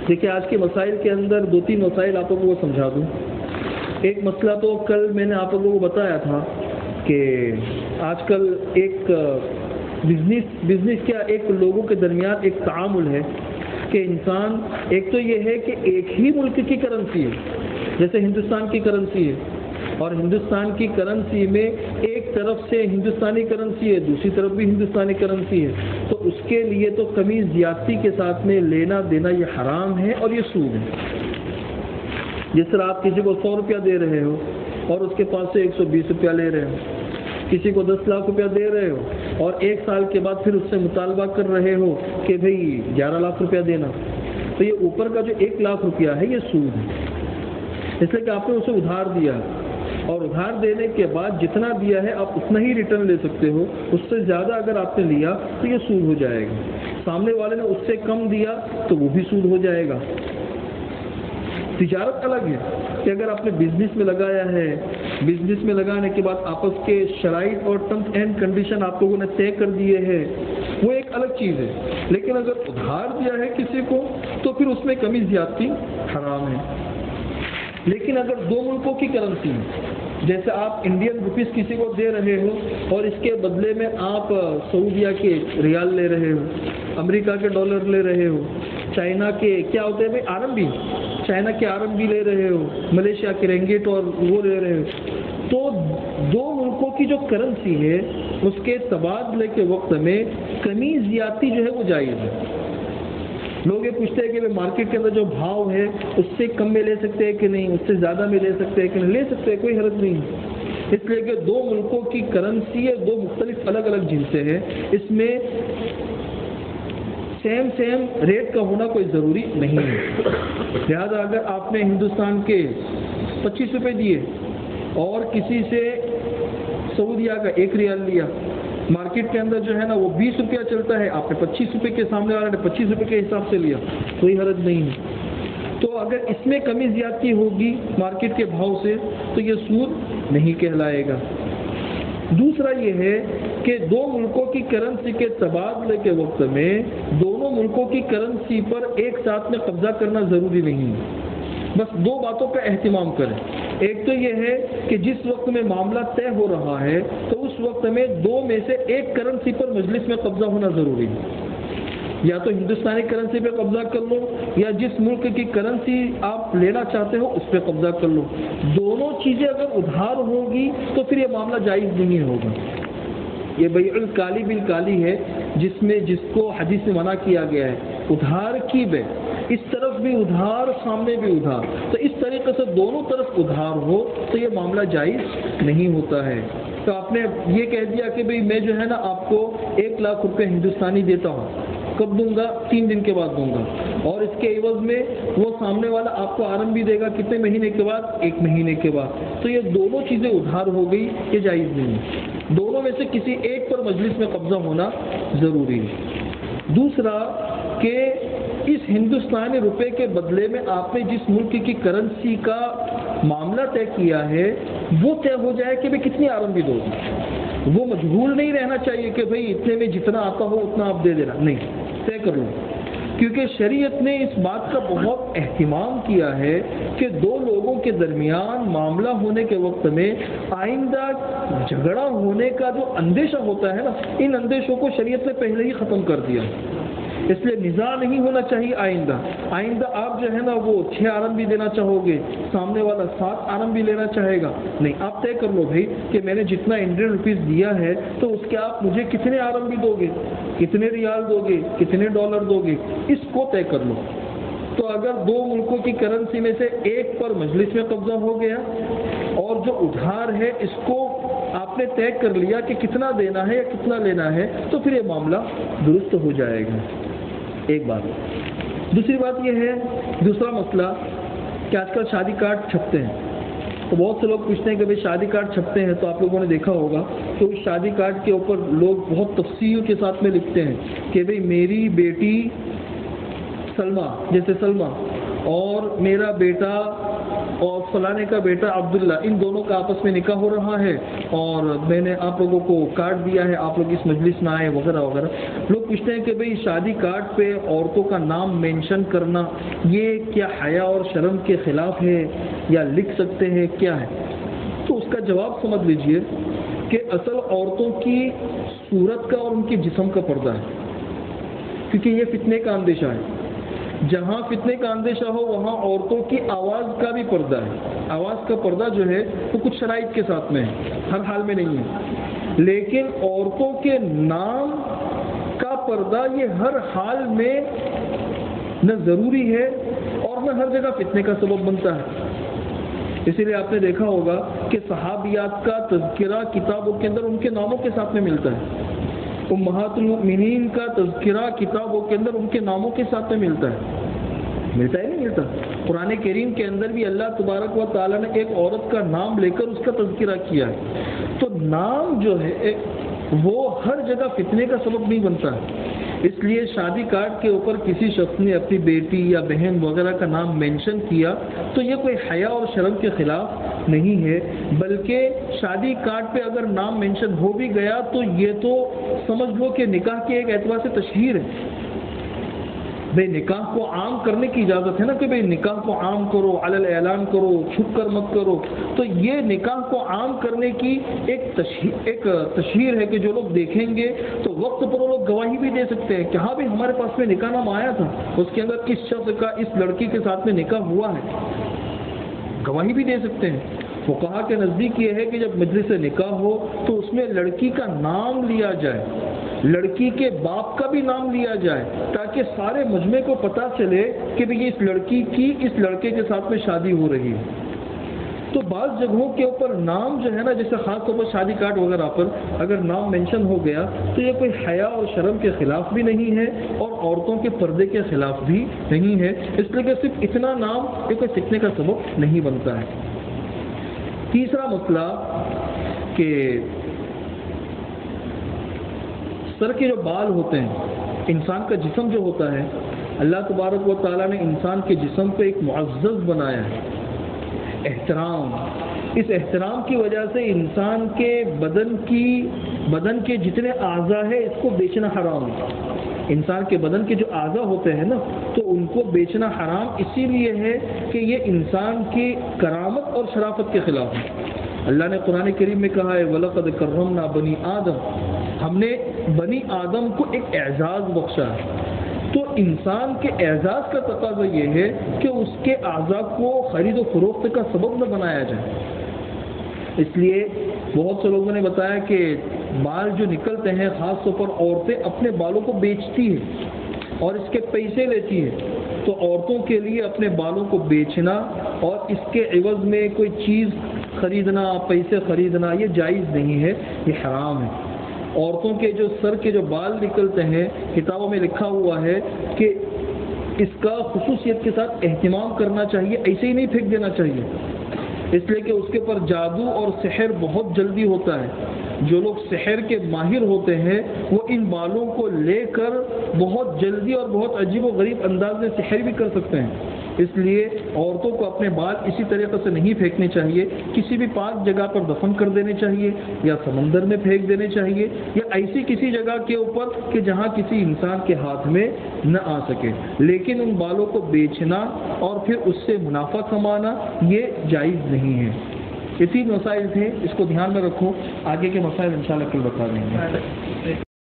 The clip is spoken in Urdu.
دیکھیے آج کے مسائل کے اندر 2-3 مسائل آپ لوگوں کو سمجھا دوں. ایک مسئلہ تو کل میں نے آپ لوگوں کو بتایا تھا کہ آج کل ایک بزنس کیا ایک لوگوں کے درمیان ایک تعامل ہے کہ انسان ایک تو یہ ہے کہ ایک ہی ملک کی کرنسی ہے، جیسے ہندوستان کی کرنسی ہے، اور ہندوستان کی کرنسی میں ایک طرف سے ہندوستانی کرنسی ہے، دوسری طرف بھی ہندوستانی کرنسی ہے، تو اس کے لیے تو کمی زیادتی کے ساتھ میں لینا دینا یہ حرام ہے اور یہ سود ہے. جس طرح آپ کسی کو 100 روپیہ دے رہے ہو اور اس کے پاس سے 120 روپیہ لے رہے ہو، کسی کو 10 لاکھ روپیہ دے رہے ہو اور 1 سال کے بعد پھر اس سے مطالبہ کر رہے ہو کہ بھئی 11 لاکھ روپیہ دینا، تو یہ اوپر کا جو 1 لاکھ روپیہ ہے یہ سود ہے. اس لیے کہ آپ نے اسے ادھار دیا اور ادھار دینے کے بعد جتنا دیا ہے آپ اتنا ہی ریٹرن لے سکتے ہو، اس سے زیادہ اگر آپ نے لیا تو یہ سود ہو جائے گا. سامنے والے نے اس سے کم دیا تو وہ بھی سود ہو جائے گا. تجارت الگ ہے کہ اگر آپ نے بزنس میں لگایا ہے، بزنس میں لگانے کے بعد آپس کے شرائط اور ٹرمز اینڈ کنڈیشن آپ لوگوں نے طے کر دیے ہیں، وہ ایک الگ چیز ہے. لیکن اگر ادھار دیا ہے کسی کو تو پھر اس میں کمی زیادتی حرام ہے. لیکن اگر 2 ملکوں کی کرنسی جیسے آپ انڈین روپیز کسی کو دے رہے ہو اور اس کے بدلے میں آپ سعودیہ کے ریال لے رہے ہو، امریکہ کے ڈالر لے رہے ہو، چائنا کے کیا ہوتے ہیں بھائی آرم بھی، چائنا کے آرم بھی لے رہے ہو، ملیشیا کے رنگٹ اور وہ لے رہے ہو، تو 2 ملکوں کی جو کرنسی ہے اس کے تبادلے کے وقت میں کمی زیادتی جو ہے وہ جائز ہے. لوگ یہ پوچھتے ہیں کہ مارکیٹ کے اندر جو بھاؤ ہے اس سے کم میں لے سکتے ہیں کہ نہیں، اس سے زیادہ میں لے سکتے ہیں کہ نہیں، لے سکتے ہیں، کوئی حرج نہیں. اس لیے کہ 2 ملکوں کی کرنسی ہے، 2 مختلف الگ الگ جنسیں ہیں، اس میں سیم ریٹ کا ہونا کوئی ضروری نہیں ہے. لہذا اگر آپ نے ہندوستان کے 25 روپے دیے اور کسی سے سعودیہ کا 1 ریال لیا، مارکیٹ کے اندر جو ہے نا وہ 20 روپیہ چلتا ہے، آپ نے 25 روپے کے سامنے والے نے 25 روپے کے حساب سے لیا، کوئی حرج نہیں ہے. تو اگر اس میں کمی زیادتی ہوگی مارکیٹ کے بھاؤ سے تو یہ سود نہیں کہلائے گا. دوسرا یہ ہے کہ 2 ملکوں کی کرنسی کے تبادلے کے وقت میں دونوں ملکوں کی کرنسی پر ایک ساتھ میں قبضہ کرنا ضروری نہیں ہے. بس 2 باتوں کا اہتمام کریں. ایک تو یہ ہے کہ جس وقت میں معاملہ طے ہو رہا ہے تو اس وقت میں 2 میں سے ایک کرنسی پر مجلس میں قبضہ ہونا ضروری ہے. یا تو ہندوستانی کرنسی پہ قبضہ کر لو یا جس ملک کی کرنسی آپ لینا چاہتے ہو اس پہ قبضہ کر لو. دونوں چیزیں اگر ادھار ہوگی تو پھر یہ معاملہ جائز نہیں ہوگا. یہ بیع الکالی بالکالی ہے جس کو حدیث میں منع کیا گیا ہے. ادھار کی بیع، اس طرف بھی ادھار سامنے بھی ادھار، تو اس طریقے سے دونوں طرف ادھار ہو تو یہ معاملہ جائز نہیں ہوتا ہے. تو آپ نے یہ کہہ دیا کہ بھئی میں جو ہے نا آپ کو 1 لاکھ روپے ہندوستانی دیتا ہوں، کب دوں گا؟ 3 دن کے بعد دوں گا، اور اس کے عوض میں وہ سامنے والا آپ کو آرم بھی دے گا کتنے مہینے کے بعد؟ 1 مہینے کے بعد. تو یہ دونوں چیزیں ادھار ہو گئی، یہ جائز نہیں ہے. دونوں میں سے کسی ایک پر مجلس میں قبضہ ہونا ضروری ہے. دوسرا کہ اس ہندوستانی روپے کے بدلے میں آپ نے جس ملک کی کرنسی کا معاملہ طے کیا ہے وہ طے ہو جائے کہ بھئی کتنی آرم بھی دو گی. وہ مجبور نہیں رہنا چاہیے کہ بھئی اتنے میں جتنا آتا ہو اتنا آپ دے دینا، نہیں، طے کر لو. کیونکہ شریعت نے اس بات کا بہت اہتمام کیا ہے کہ 2 لوگوں کے درمیان معاملہ ہونے کے وقت میں آئندہ جھگڑا ہونے کا جو اندیشہ ہوتا ہے نا، ان اندیشوں کو شریعت نے پہلے ہی ختم کر دیا. اس لیے نزاع نہیں ہونا چاہیے. آئندہ آپ جو ہے نا وہ 6 آرم بھی دینا چاہو گے، سامنے والا 7 آرم بھی لینا چاہے گا، نہیں، آپ طے کر لو بھائی کہ میں نے جتنا انڈین روپیز دیا ہے تو اس کے آپ مجھے کتنے آرم بھی دو گے، کتنے ریال دو گے، کتنے ڈالر دو گے، اس کو طے کر لو. تو اگر 2 ملکوں کی کرنسی میں سے ایک پر مجلس میں قبضہ ہو گیا اور جو ادھار ہے اس کو آپ نے طے کر لیا کہ کتنا دینا ہے یا کتنا لینا ہے تو پھر یہ معاملہ درست ہو جائے گا. ایک بات. دوسری بات یہ ہے، دوسرا مسئلہ کہ آج کل شادی کارڈ چھپتے ہیں. تو بہت سے لوگ پوچھتے ہیں کہ بھئی شادی کارڈ چھپتے ہیں تو آپ لوگوں نے دیکھا ہوگا کہ اس شادی کارڈ کے اوپر لوگ بہت تفصیل کے ساتھ میں لکھتے ہیں کہ بھئی میری بیٹی سلمہ، جیسے سلمہ، اور میرا بیٹا اور فلانے کا بیٹا عبداللہ، ان دونوں کا آپس میں نکاح ہو رہا ہے اور میں نے آپ لوگوں کو کارڈ دیا ہے، آپ لوگ اس مجلس میں آئے وغیرہ وغیرہ. لوگ پوچھتے ہیں کہ بھئی شادی کارڈ پہ عورتوں کا نام مینشن کرنا یہ کیا حیا اور شرم کے خلاف ہے یا لکھ سکتے ہیں، کیا ہے؟ تو اس کا جواب سمجھ لیجئے کہ اصل عورتوں کی صورت کا اور ان کے جسم کا پردہ ہے، کیونکہ یہ فتنے کا اندیشہ ہے. جہاں فتنے کا اندیشہ ہو وہاں عورتوں کی آواز کا بھی پردہ ہے. آواز کا پردہ جو ہے وہ کچھ شرائط کے ساتھ میں ہے، ہر حال میں نہیں ہے. لیکن عورتوں کے نام کا پردہ یہ ہر حال میں نہ ضروری ہے اور نہ ہر جگہ فتنے کا سبب بنتا ہے. اسی لیے آپ نے دیکھا ہوگا کہ صحابیات کا تذکرہ کتابوں کے اندر ان کے ناموں کے ساتھ میں ملتا ہے. امہات المؤمنین کا تذکرہ کتابوں کے اندر ان کے ناموں کے ساتھ میں ملتا ہے. ملتا ہے نہیں ملتا؟ قرآن کریم کے اندر بھی اللہ تبارک و تعالیٰ نے ایک عورت کا نام لے کر اس کا تذکرہ کیا ہے. تو نام جو ہے وہ ہر جگہ فتنے کا سبب نہیں بنتا ہے. اس لیے شادی کارڈ کے اوپر کسی شخص نے اپنی بیٹی یا بہن وغیرہ کا نام مینشن کیا تو یہ کوئی حیا اور شرم کے خلاف نہیں ہے، بلکہ شادی کارڈ پہ اگر نام مینشن ہو بھی گیا تو یہ تو سمجھ لو کہ نکاح کے ایک اعتبار سے تشہیر ہے. بھئی نکاح کو عام کرنے کی اجازت ہے نا کہ بھئی نکاح کو عام کرو، علل اعلان کرو، چھپ کر مت کرو. تو یہ نکاح کو عام کرنے کی ایک تشہیر ہے کہ جو لوگ دیکھیں گے تو وقت پر وہ لوگ گواہی بھی دے سکتے ہیں کہ ہاں بھئی ہمارے پاس میں نکاح نامہ آیا تھا، اس کے اندر اس شخص کا اس لڑکی کے ساتھ میں نکاح ہوا ہے، گواہی بھی دے سکتے ہیں. فقہا کے نزدیک یہ ہے کہ جب مجلس نکاح ہو تو اس میں لڑکی کا نام لیا جائے، لڑکی کے باپ کا بھی نام لیا جائے، تاکہ سارے مجمع کو پتہ چلے کہ بھی اس لڑکی کی اس لڑکے کے ساتھ میں شادی ہو رہی ہے. تو بعض جگہوں کے اوپر نام جو ہے نا، جیسے خاص طور پر شادی کارڈ وغیرہ پر اگر نام مینشن ہو گیا تو یہ کوئی حیا اور شرم کے خلاف بھی نہیں ہے اور عورتوں کے پردے کے خلاف بھی نہیں ہے. اس لیے کہ صرف اتنا نام یہ کوئی فتنے کا سبب نہیں بنتا ہے. تیسرا مسئلہ کہ سر کے جو بال ہوتے ہیں، انسان کا جسم جو ہوتا ہے، اللہ تبارک و تعالیٰ نے انسان کے جسم کو ایک معزز بنایا ہے، احترام. اس احترام کی وجہ سے انسان کے بدن کے جتنے اعضاء ہیں اس کو بیچنا حرام ہے. انسان کے بدن کے جو اعضاء ہوتے ہیں نا تو ان کو بیچنا حرام اسی لیے ہے کہ یہ انسان کی کرامت اور شرافت کے خلاف ہے. اللہ نے قرآن کریم میں کہا ہے وَلَقَدْ كَرَّمْنَا بَنِي آدم، ہم نے بنی آدم کو ایک اعزاز بخشا ہے. تو انسان کے اعزاز کا تقاضا یہ ہے کہ اس کے اعضاء کو خرید و فروخت کا سبب نہ بنایا جائے. اس لیے بہت سے لوگوں نے بتایا کہ بال جو نکلتے ہیں خاص طور پر عورتیں اپنے بالوں کو بیچتی ہیں اور اس کے پیسے لیتی ہیں. تو عورتوں کے لیے اپنے بالوں کو بیچنا اور اس کے عوض میں کوئی چیز خریدنا، پیسے خریدنا یہ جائز نہیں ہے، یہ حرام ہے. عورتوں کے جو سر کے جو بال نکلتے ہیں کتابوں میں لکھا ہوا ہے کہ اس کا خصوصیت کے ساتھ اہتمام کرنا چاہیے، ایسے ہی نہیں پھینک دینا چاہیے. اس لیے کہ اس کے پر جادو اور سحر بہت جلدی ہوتا ہے. جو لوگ سحر کے ماہر ہوتے ہیں وہ ان بالوں کو لے کر بہت جلدی اور بہت عجیب و غریب انداز میں سحر بھی کر سکتے ہیں. اس لیے عورتوں کو اپنے بال اسی طریقے سے نہیں پھینکنے چاہیے، کسی بھی پاک جگہ پر دفن کر دینے چاہیے یا سمندر میں پھینک دینے چاہیے یا ایسی کسی جگہ کے اوپر کہ جہاں کسی انسان کے ہاتھ میں نہ آ سکے. لیکن ان بالوں کو بیچنا اور پھر اس سے منافع کمانا یہ جائز نہیں ہے. یہ 3 مسائل تھے، اس کو دھیان میں رکھو. آگے کے مسائل انشاءاللہ کل بتا دیں گے.